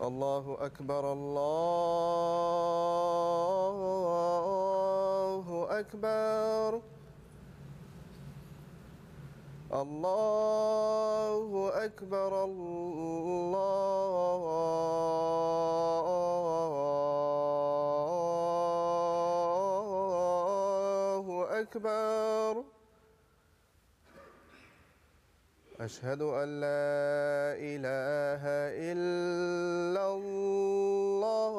الله أكبر الله أكبر الله أكبر الله أكبر. أشهد أن لا إله إلا الله.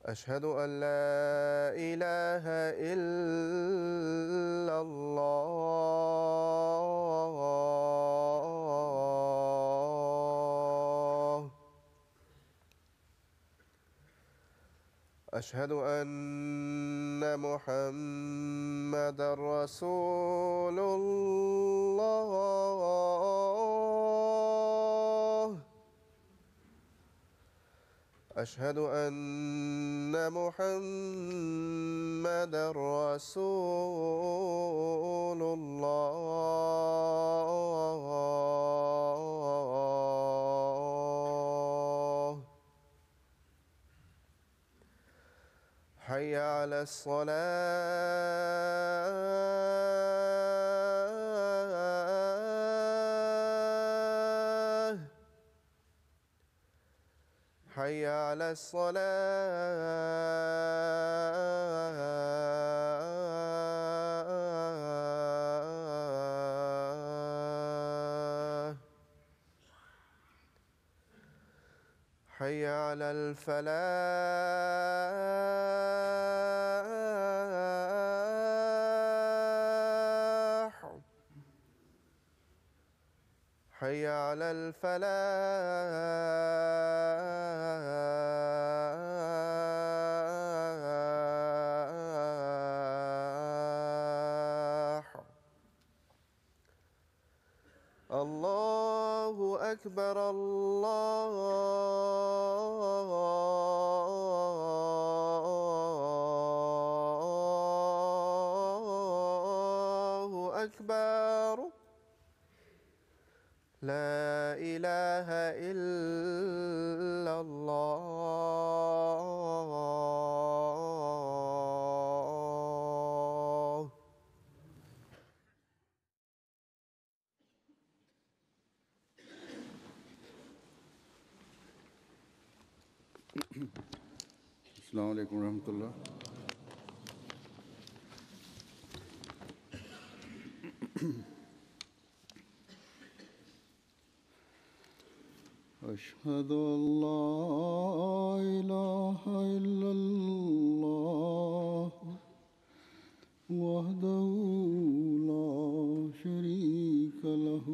أشهد أن لا إله إلا الله. أشهد أن محمدًا رسول الله. أشهد أن محمدًا رسول الله. حي على الصلاة. حي على الصلاة. حي على الفلاح. حي على الفلاح. الله أكبر الله أكبر. لا إله إلا الله. السلام عليكم ورحمة الله. أشهد أن لا إله إلا الله وحده لا شريك له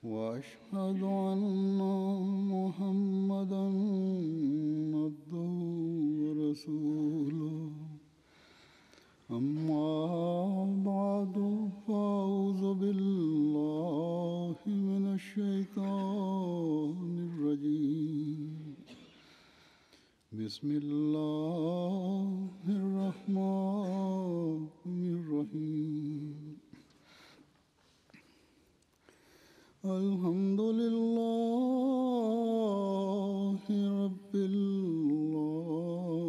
وأشهد أن محمدًا عبده ورسوله. أما بعد فأعوذ بالله من الشيطان الرجيم. بسم الله الرحمن الرحيم. الحمد لله رب العالمين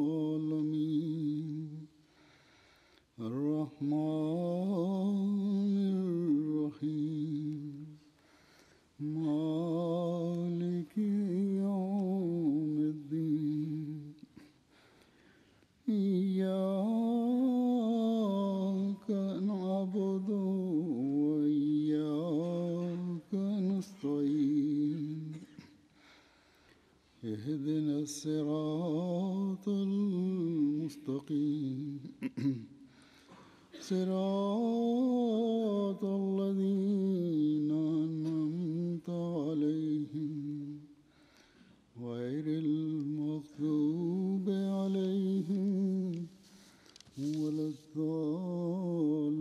الرحمن الرحيم مالك يوم الدين. إياك نعبد وإياك نستعين. اهدنا الصراط المستقيم صراط الذين أنعمت عليهم غير المغضوب عليهم ولا الضالين.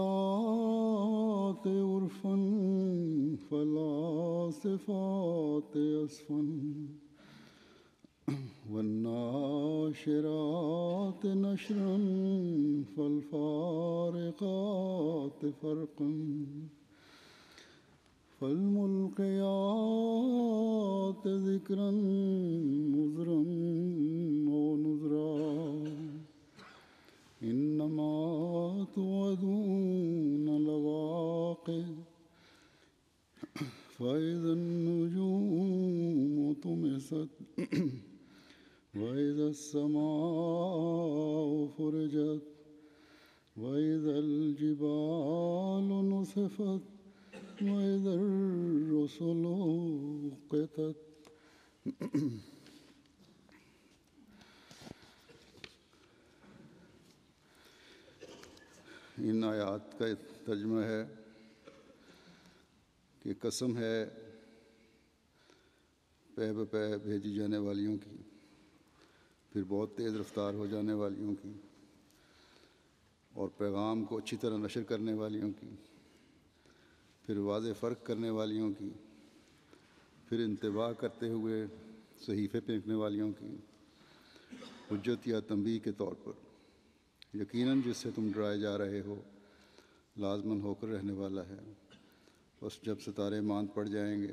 والمرسلات عرفا فالعاصفات عصفا والنار فالناشرات نشرا فالفارقات فرقا فالملقيات ذكرا نذرا ونذرا إنما توعدون لواقع فإذا النجوم طمست وإذا السماء فرجت وإذا الجبال نصفت وإذا الرسل أقتت ان آیات کا ترجمہ ہے کہ قسم ہے پے بپے بھیجی جانے والیوں کی، پھر بہت تیز رفتار ہو جانے والیوں کی، اور پیغام کو اچھی طرح نشر کرنے والیوں کی، پھر واضح فرق کرنے والیوں کی، پھر انتباہ کرتے ہوئے صحیفے پھینکنے والیوں کی، حجت یا تنبیہ کے طور پر۔ یقیناً جس سے تم ڈرائے جا رہے ہو لازماً ہو کر رہنے والا ہے۔ بس جب ستارے ماند پڑ جائیں گے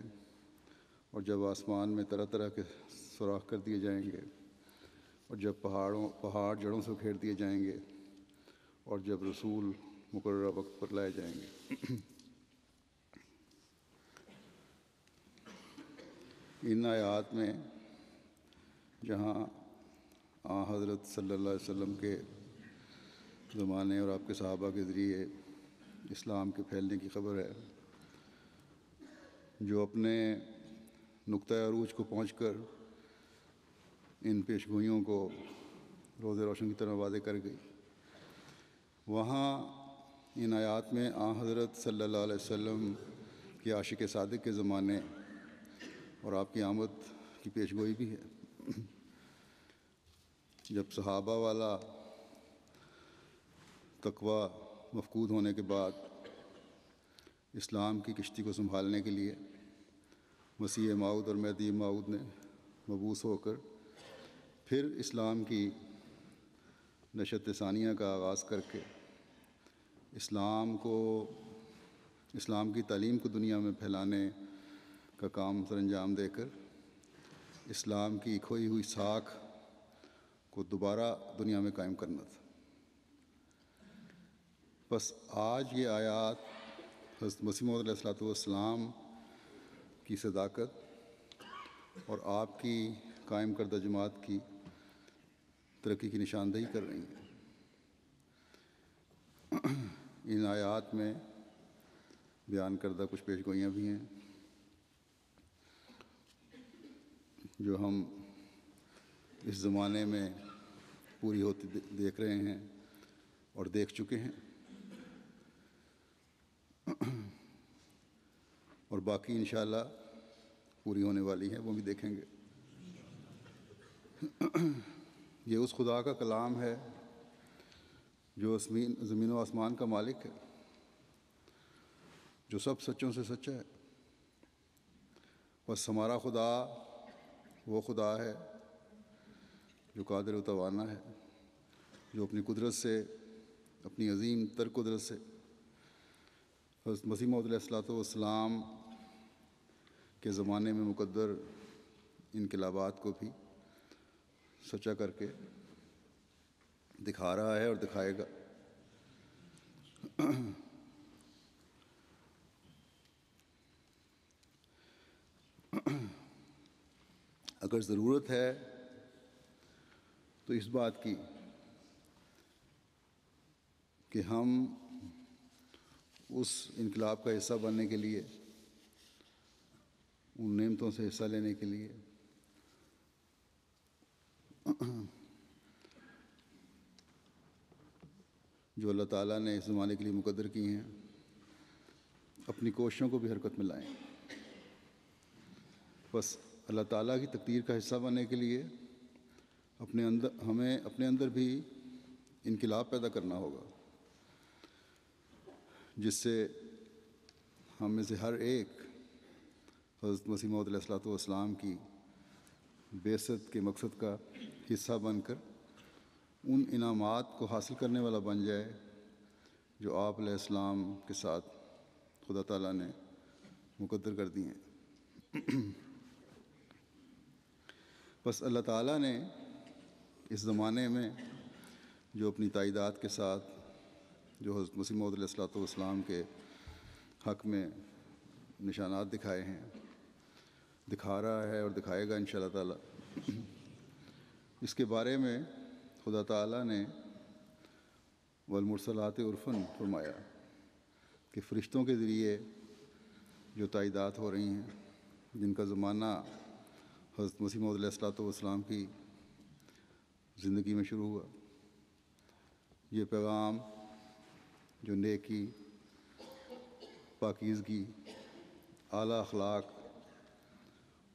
اور جب آسمان میں طرح طرح کے سوراخ کر دیے جائیں گے اور جب پہاڑ جڑوں سے اکھیڑ دیے جائیں گے اور جب رسول مقررہ وقت پر لائے جائیں گے۔ ان آیات میں جہاں حضرت صلی اللہ علیہ وسلم کے زمانے اور آپ کے صحابہ کے ذریعے اسلام کے پھیلنے کی خبر ہے، جو اپنے نقطۂ عروج کو پہنچ کر ان پیشگوئیوں کو روز روشن کی طرح واضح کر گئی، وہاں ان آیات میں حضرت صلی اللہ علیہ وسلم کے عاشق صادق کے زمانے اور آپ کی آمد کی پیشگوئی بھی ہے۔ جب صحابہ والا تقوی مفقود ہونے کے بعد اسلام کی کشتی کو سنبھالنے کے لیے مسیح موعود اور مہدی موعود نے مبعوث ہو کر پھر اسلام کی نشت ثانیہ کا آغاز کر کے اسلام کی تعلیم کو دنیا میں پھیلانے کا کام سر انجام دے کر اسلام کی کھوئی ہوئی ساکھ کو دوبارہ دنیا میں قائم کرنا تھا۔ بس آج یہ آیات حضرت مسیح موعود علیہ السلام کی صداقت اور آپ کی قائم کردہ جماعت کی ترقی کی نشاندہی کر رہی ہیں۔ ان آیات میں بیان کردہ کچھ پیشگوئیاں بھی ہیں جو ہم اس زمانے میں پوری ہوتی دیکھ رہے ہیں اور دیکھ چکے ہیں، اور باقی انشاءاللہ پوری ہونے والی ہیں، وہ بھی دیکھیں گے۔ یہ اس خدا کا کلام ہے جو زمین و آسمان کا مالک ہے، جو سب سچوں سے سچا ہے۔ بس ہمارا خدا وہ خدا ہے جو قادر و توانا ہے، جو اپنی قدرت سے، اپنی عظیم تر قدرت سے حضرت مسیح موعود علیہ السلام کے زمانے میں مقدر انقلابات کو بھی سچا کر کے دکھا رہا ہے اور دکھائے گا۔ اگر ضرورت ہے تو اس بات کی کہ ہم اس انقلاب کا حصہ بننے کے لیے، ان نعمتوں سے حصہ لینے کے لیے جو اللہ تعالیٰ نے اس زمانے کے لیے مقدر کی ہیں، اپنی کوششوں کو بھی حرکت میں لائیں۔ بس اللہ تعالیٰ کی تقدیر کا حصہ بننے کے لیے ہمیں اپنے اندر بھی انقلاب پیدا کرنا ہوگا، جس سے ہم میں سے ہر ایک حضرت مسیح موعود علیہ السلام کی بعثت کے مقصد کا حصہ بن کر ان انعامات کو حاصل کرنے والا بن جائے جو آپ علیہ السلام کے ساتھ خدا تعالیٰ نے مقدر کر دی ہیں۔ بس اللہ تعالیٰ نے اس زمانے میں جو اپنی تائیدات کے ساتھ جو حضرت مسیح موعود علیہ السلام کے حق میں نشانات دکھائے ہیں، دکھا رہا ہے اور دکھائے گا انشاءاللہ تعالیٰ، اس کے بارے میں خدا تعالیٰ نے والمرسلات عرفاً فرمایا کہ فرشتوں کے ذریعے جو تائیدات ہو رہی ہیں، جن کا زمانہ حضرت مسیح موعود علیہ السلام کی زندگی میں شروع ہوا، یہ پیغام جو نیکی، پاکیزگی، اعلیٰ اخلاق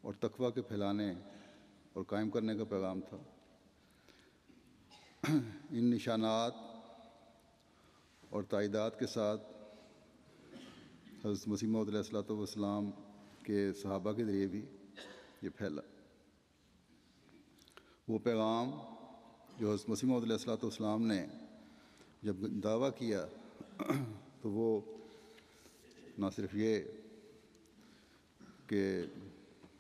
اور تقویٰ کے پھیلانے اور قائم کرنے کا پیغام تھا، ان نشانات اور تائیدات کے ساتھ حضرت مسیح موعود علیہ السلام کے صحابہ کے ذریعے بھی یہ پھیلا۔ وہ پیغام جو حضرت مسیح موعود علیہ السلام نے جب دعویٰ کیا تو وہ نہ صرف یہ کہ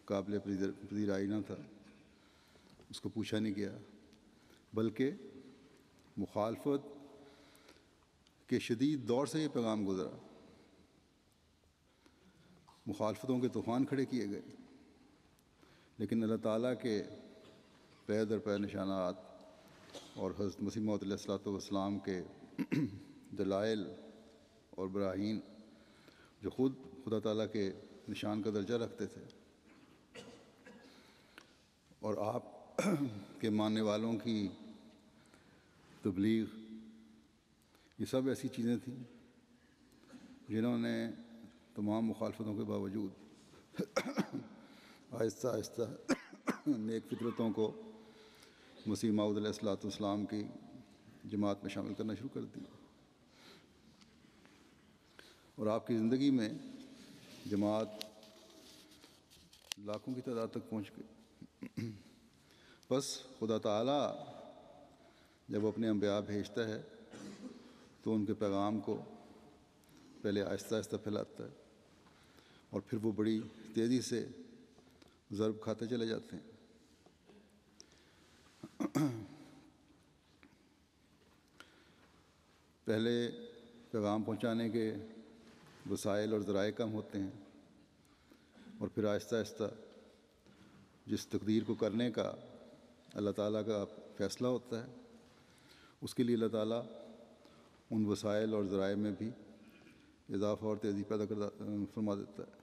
قابل پذیرائی نہ تھا، اس کو پوچھا نہیں گیا، بلکہ مخالفت کے شدید دور سے یہ پیغام گزرا، مخالفتوں کے طوفان کھڑے کیے گئے، لیکن اللہ تعالیٰ کے پے در پے نشانات اور حضرت مسیح موعود علیہ السلام کے دلائل اور براہین جو خود خدا تعالیٰ کے نشان کا درجہ رکھتے تھے، اور آپ کے ماننے والوں کی تبلیغ، یہ سب ایسی چیزیں تھیں جنہوں نے تمام مخالفتوں کے باوجود آہستہ آہستہ نیک فطرتوں کو مسیح موعود علیہ السلام کی جماعت میں شامل کرنا شروع کر دی، اور آپ کی زندگی میں جماعت لاکھوں کی تعداد تک پہنچ گئی۔ بس خدا تعالیٰ جب اپنے انبیاء بھیجتا ہے تو ان کے پیغام کو پہلے آہستہ آہستہ پھیلاتا ہے، اور پھر وہ بڑی تیزی سے ضرب کھاتے چلے جاتے ہیں۔ پہلے پیغام پہنچانے کے وسائل اور ذرائع کم ہوتے ہیں، اور پھر آہستہ آہستہ جس تقدیر کو کرنے کا اللہ تعالیٰ کا فیصلہ ہوتا ہے، اس کے لیے اللہ تعالیٰ ان وسائل اور ذرائع میں بھی اضافہ اور تیزی پیدا فرما دیتا ہے۔